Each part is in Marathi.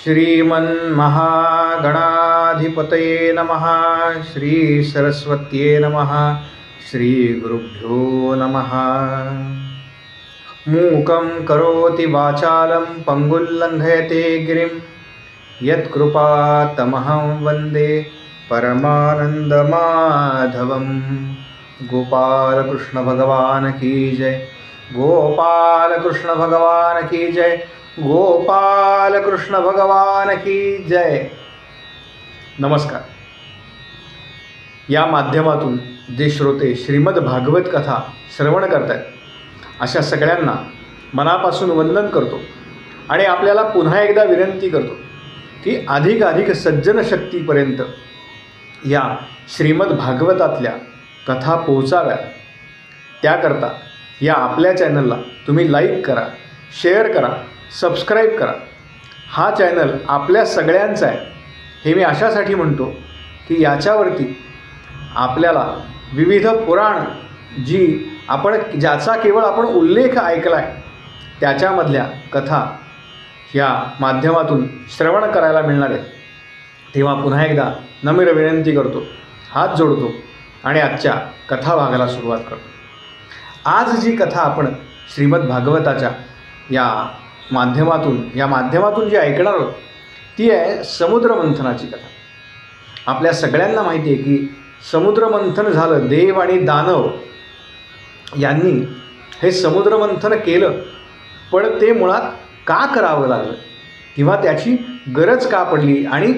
श्रीमन्महागणाधिपतये नमः। श्री सरस्वत्ये नमः। श्री गुरुभ्यो नमः। मूकं करोति वाचालं पंगुल्लंघयते गिरिं यत्कृपातमहं वन्दे परमानन्दमाधवं। गोपाल कृष्ण भगवान की जय। गोपाल कृष्ण भगवान की जय। गोपाल कृष्ण भगवान की जय। नमस्कार। या माध्यमातून जे श्रोते श्रीमद भागवत कथा श्रवण करतात अशा सगळ्यांना मनापासून वंदन करतो आणि आपल्याला पुन्हा एकदा विनंती करतो की अधिक सज्जन शक्तीपर्यंत या श्रीमद भागवतातल्या कथा पोहोचाव्यात। त्याकरता या आपल्या चॅनलला तुम्ही लाईक करा, शेअर करा, सबस्क्राईब करा। हा चॅनल आपल्या सगळ्यांचा आहे हे मी अशासाठी म्हणतो की याच्यावरती आपल्याला विविध पुराण ज्याचा केवळ आपण उल्लेख ऐकला आहे त्याच्यामधल्या कथा या माध्यमातून श्रवण करायला मिळणार आहेत। तेव्हा पुन्हा एकदा नम्र विनंती करतो, हात जोडतो आणि आजच्या कथा भागाला सुरुवात करतो। आज जी कथा आपण श्रीमद भागवताच्या या माध्यमातून जी ऐकणार आहोत ती आहे समुद्रमंथनाची कथा। आपल्या सगळ्यांना माहिती आहे की समुद्रमंथन झालं, देव आणि दानव यांनी हे समुद्रमंथन केलं, पण ते मुळात का करावं लागलं किंवा त्याची गरज का पडली आणि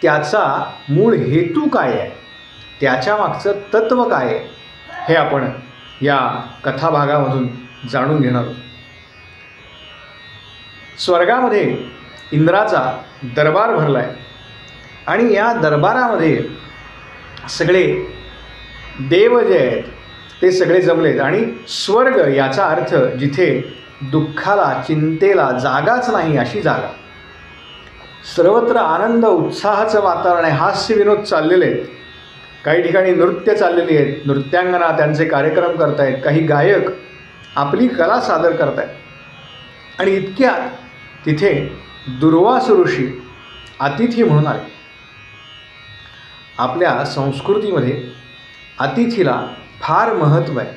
त्याचा मूळ हेतू काय आहे, त्याच्या मागचं तत्त्व काय आहे हे आपण या कथाभागामधून जाणून घेणार आहोत। स्वर्गामध्ये इंद्राचा दरबार भरला आहे आणि या दरबारामध्ये सगळे देव जे आहेत ते सगळे जमलेत आणि स्वर्ग याचा अर्थ जिथे दुःखाला चिंतेला जागाच नाही अशी जागा। सर्वत्र आनंद उत्साहाचं वातावरण आहे, हास्य विनोद चाललेले आहेत, काही ठिकाणी नृत्य चाललेली आहेत, नृत्यांगना त्यांचे कार्यक्रम करत आहेत, काही गायक आपली कला सादर करत आहेत आणि इतक्यात तिथे दुर्वास ऋषी अतिथी म्हणून आले। आपल्या संस्कृतीमध्ये अतिथीला फार महत्त्व आहे।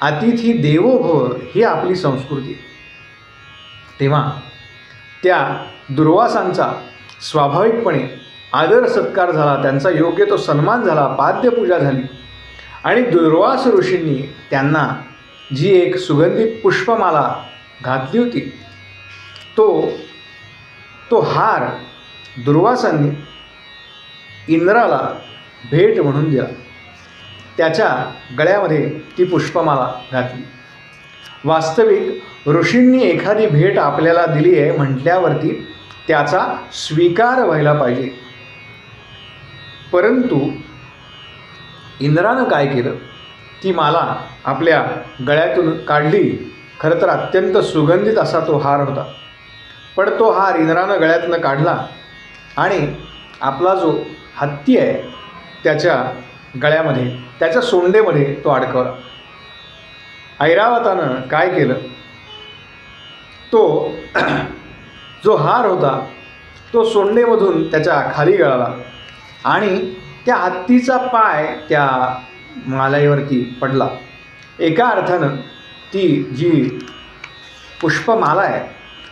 अतिथी देवो भव ही आपली संस्कृती आहे। तेव्हा त्या दुर्वासांचा स्वाभाविकपणे आदर सत्कार झाला, त्यांचा योग्य तो सन्मान झाला, पाद्यपूजा झाली आणि दुर्वास ऋषींनी त्यांना जी एक सुगंधित पुष्पमाला घातली होती तो हार दुर्वासांनी इंद्राला भेट म्हणून दिला। त्याच्या गळ्यामध्ये ती पुष्पमाला घातली। वास्तविक ऋषींनी एखादी भेट आपल्याला दिली आहे म्हटल्यावरती त्याचा स्वीकार व्हायला पाहिजे, परंतु इंद्रानं काय केलं, ती माला आपल्या गळ्यातून काढली। खरं तर अत्यंत सुगंधित असा तो हार होता, पण तो हार इंद्रानं गळ्यातून काढला आणि आपला जो हत्ती आहे त्याच्या गळ्यामध्ये, त्याच्या सोंडेमध्ये तो अडकवला। ऐरावतानं काय केलं, तो जो हार होता तो सोंडेमधून त्याच्या खाली गळाला आणि त्या हत्तीचा पाय त्या मालेवरती पडला। एका अर्थानं ती जी पुष्पमाला आहे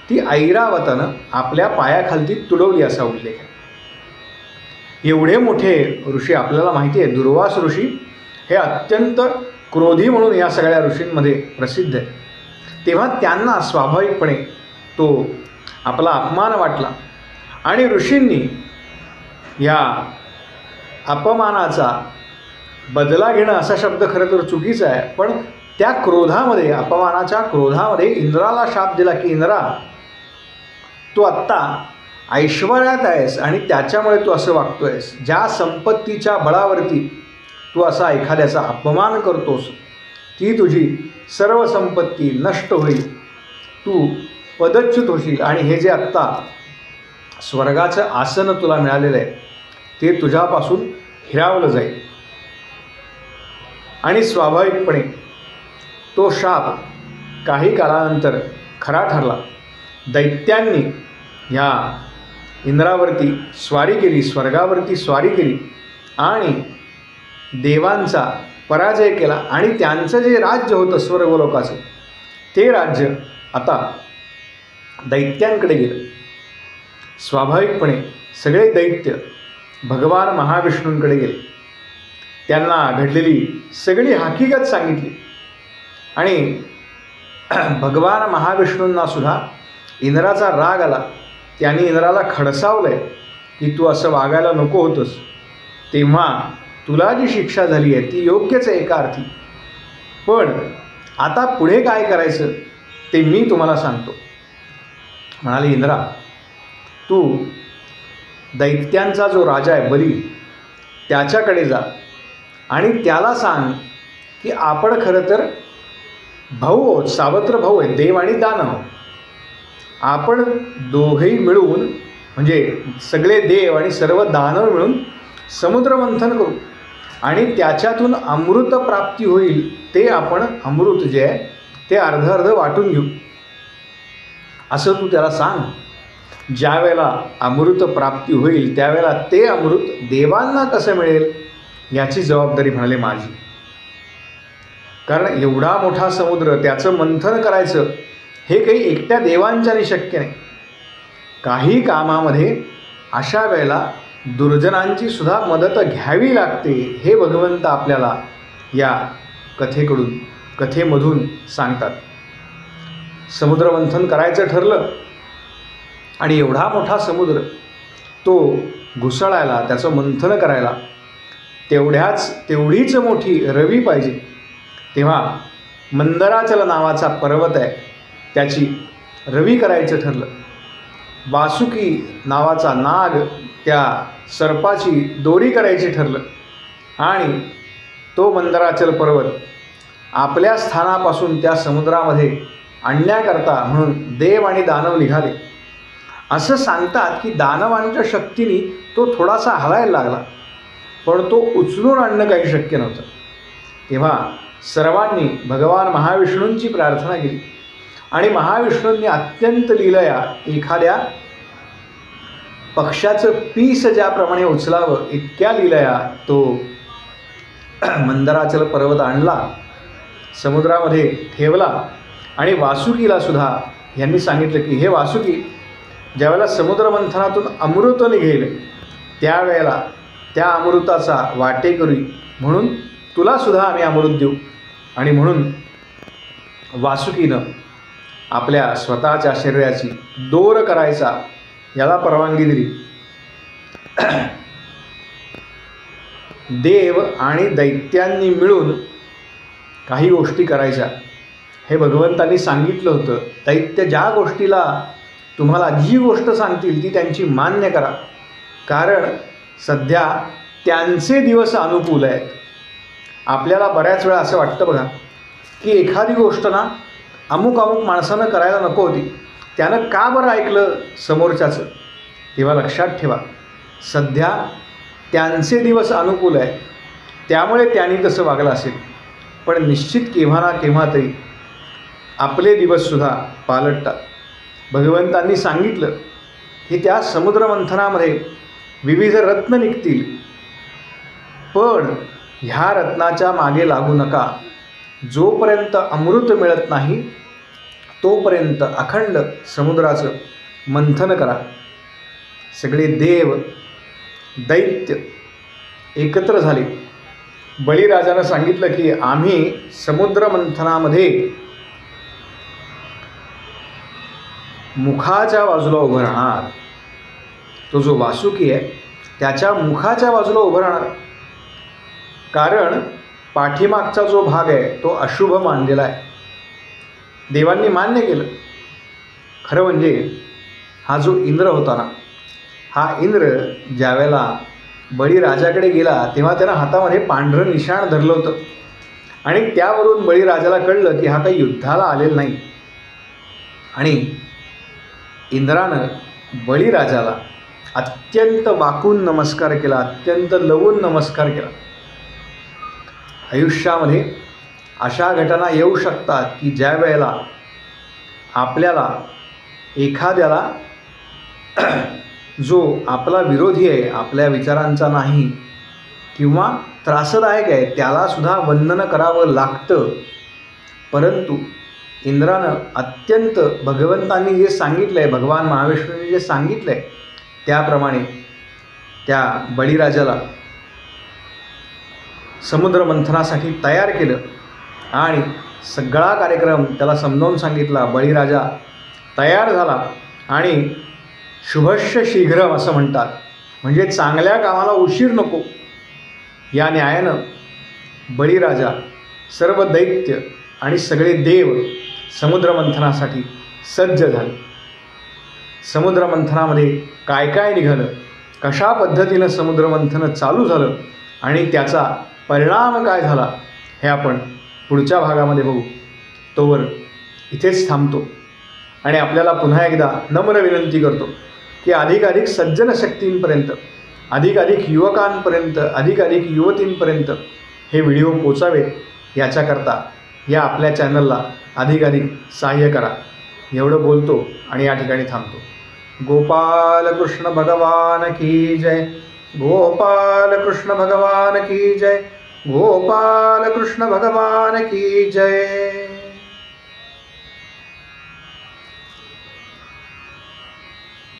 ती ऐरावतानं आपल्या पायाखालती तुडवली असा उल्लेख आहे। एवढे मोठे ऋषी आपल्याला माहिती आहे, दुर्वास ऋषी हे अत्यंत क्रोधी म्हणून या सगळ्या ऋषींमध्ये प्रसिद्ध आहे। तेव्हा त्यांना स्वाभाविकपणे तो आपला अपमान वाटला आणि ऋषींनी या अपमानाचा बदला घेणं असा शब्द खरं तर चुकीचा आहे, पण त्या क्रोधामध्ये, अपमानाच्या क्रोधामध्ये इंद्राला शाप दिला की इंद्रा, तू आत्ता ऐश्वर्यात आहेस आणि त्याच्यामुळे तू असं वागतोयस। ज्या संपत्तीच्या बळावरती तू असा एखाद्याचा अपमान करतोस ती तुझी सर्व संपत्ती नष्ट होईल, तू पदच्युत होशील आणि हे जे आत्ता स्वर्गाचं आसन तुला मिळालेलं आहे ते तुझ्यापासून हिरावलं जाईल। आणि स्वाभाविकपणे तो शाप काही काळानंतर खरा ठरला। दैत्यांनी ह्या इंद्रावरती स्वारी केली, स्वर्गावरती स्वारी केली आणि देवांचा पराजय केला आणि त्यांचं जे राज्य होतं स्वर्गलोकाचं ते राज्य आता दैत्यांकडे गेलं. स्वाभाविकपणे सगळे दैत्य भगवान महाविष्णूंकडे गेले. त्यांना घडलेली सगळी हकीकत सांगितली आणि भगवान महाविष्णूंना सुद्धा इंद्राचा राग आला. त्यांनी इंद्राला खडसावलंय की तू असं वागायला नको होतंस, तेव्हा तुला जी शिक्षा झाली आहे ती योग्यच आहे एका अर्थी, पण आता पुढे काय करायचं ते मी तुम्हाला सांगतो. म्हणाले इंद्रा, तू दैत्यांचा जो राजा आहे बली त्याच्याकडे जा आणि त्याला सांग की आपण खरं तर भाऊ आहोत, सावत्र भाऊ आहे, देव आणि दानव. आपण दोघेही मिळून म्हणजे सगळे देव आणि सर्व दानव मिळून समुद्र मंथन करू आणि त्याच्यातून अमृत प्राप्ती होईल. ते आपण अमृत जे आहे ते अर्ध अर्ध वाटून घेऊ असं तू त्याला सांग. ज्या वेळेला अमृत प्राप्ती होईल त्यावेळेला ते अमृत देवांना कसं मिळेल याची जबाबदारी म्हणाले माझी. कारण एवढा मोठा समुद्र त्याचं मंथन करायचं हे काही एकट्या देवांच्याने शक्य नाही. काही कामामध्ये अशा वेळेला दुर्जनांची सुद्धा मदत घ्यावी लागते हे भगवंत आपल्याला या कथेमधून सांगतात. समुद्र मंथन करायचं ठरलं आणि एवढा मोठा समुद्र तो घुसळायला, त्याचं मंथन करायला तेवढीच मोठी रवी पाहिजे. तेव्हा मंदराचल नावाचा पर्वत आहे त्याची रवी करायचं ठरलं. वासुकी नावाचा नाग त्या सर्पाची दोरी करायची ठरलं आणि तो मंदराचल पर्वत आपल्या स्थानापासून त्या समुद्रामध्ये आणण्याकरता म्हणून देव आणि दानव निघाले. असं सांगतात की दानवांच्या शक्तीने तो थोडासा हलायला लागला, पण तो उचलून आणणं काही शक्य नव्हतं. तेव्हा सर्वांनी भगवान महाविष्णूंची प्रार्थना केली आणि महाविष्णूंनी अत्यंत लीलया एखाद्या पक्षाचं पीस ज्याप्रमाणे उचलावं इतक्या लीलया तो मंदराचल पर्वत आणला, समुद्रामध्ये ठेवला आणि वासुकीला सुद्धा यांनी सांगितलं की हे वासुकी, ज्यावेळेला समुद्र मंथनातून अमृत निघेल त्यावेळेला त्या अमृताचा वाटेकरी म्हणून तुला सुद्धा आम्ही अमृत देऊ. आणि म्हणून वासुकीनं आपल्या स्वतःच्या शरीराची दोर करायचा याला परवानगी दिली. देव आणि दैत्यांनी मिळून काही गोष्टी करायच्या हे भगवंतांनी सांगितलं होतं. दैत्य ज्या गोष्टीला तुम्हाला जी गोष्ट सांगतील ती त्यांची मान्य करा, कारण सध्या त्यांचे दिवस अनुकूल आहेत. आपल्याला बऱ्याच वेळा असं वाटतं बघा की एखादी गोष्ट ना अमुक माणसानं करायला नको होती, त्यानं का बरं ऐकलं समोरच्याचं. तेव्हा लक्षात ठेवा, सध्या त्यांचे दिवस अनुकूल आहे त्यामुळे त्यांनी तसं वागलं असेल, पण निश्चित केव्हा ना केव्हा तरी आपले दिवससुद्धा पालटतात. भगवंतांनी सांगितलं की त्या समुद्रमंथनामध्ये विविध रत्न निघतील, पण ह्या रत्नाच्या मागे लागू नका. जोपर्यंत अमृत मिळत नाही तोपर्यंत अखंड समुद्राचं मंथन करा. सगळे देव दैत्य एकत्र झाले. बळीराजानं सांगितलं की आम्ही समुद्र मंथनामध्ये मुखाच्या बाजूला उभं राहणार. तो जो वासुकी आहे त्याच्या मुखाच्या बाजूला उभं राहणार, कारण पाठीमागचा जो भाग आहे तो अशुभ मानलेला आहे. देवांनी मान्य केलं. खरं म्हणजे हा जो इंद्र होता ना, हा इंद्र ज्यावेळेला बळीराजाकडे गेला तेव्हा त्यानं हातामध्ये पांढरं निशाण धरलं होतं आणि त्यावरून बळीराजाला कळलं की हा काही युद्धाला आलेला नाही. आणि इंद्रानं बळीराजाला अत्यंत वाकून नमस्कार केला, अत्यंत लवून नमस्कार केला. आयुष्यामध्ये अशा घटना येऊ शकतात की ज्या वेळेला आपल्याला एखाद्याला जो आपला विरोधी आहे, आपल्या विचारांचा नाही किंवा त्रासदायक आहे, त्यालासुद्धा वंदन करावं लागतं. परंतु इंद्रानं अत्यंत भगवंतांनी जे सांगितलं आहे, भगवान महाविष्णूंनी जे सांगितलं आहे त्याप्रमाणे त्या बळीराजाला समुद्र मंथनासाठी तयार केलं आणि सगळा कार्यक्रम त्याला समजावून सांगितला. बळीराजा तयार झाला आणि शुभस्य शीघ्रम असं म्हणतात, म्हणजे चांगल्या कामाला उशीर नको या न्यायानं बळीराजा, सर्व दैत्य आणि सगळे देव समुद्रमंथनासाठी सज्ज झाले. समुद्रमंथनामध्ये काय काय निघालं, कशा पद्धतीनं समुद्रमंथन चालू झालं आणि त्याचा परिणाम काय झाला हे आपण पुढच्या भागामध्ये बघू. तोवर इथेच थांबतो आणि आपल्याला पुन्हा एकदा नम्र विनंती करतो की अधिकाधिक सज्जन शक्तींपर्यंत, अधिकाधिक युवकांपर्यंत, अधिकाधिक युवतींपर्यंत हे व्हिडिओ पोचावेत याच्याकरता या आपल्या चॅनलला अधिकाधिक सहाय्य करा. एवढं बोलतो आणि या ठिकाणी थांबतो. गोपाल कृष्ण भगवान की जय. गोपाल कृष्ण भगवान की जय. गोपाल कृष्ण भगवान की जय.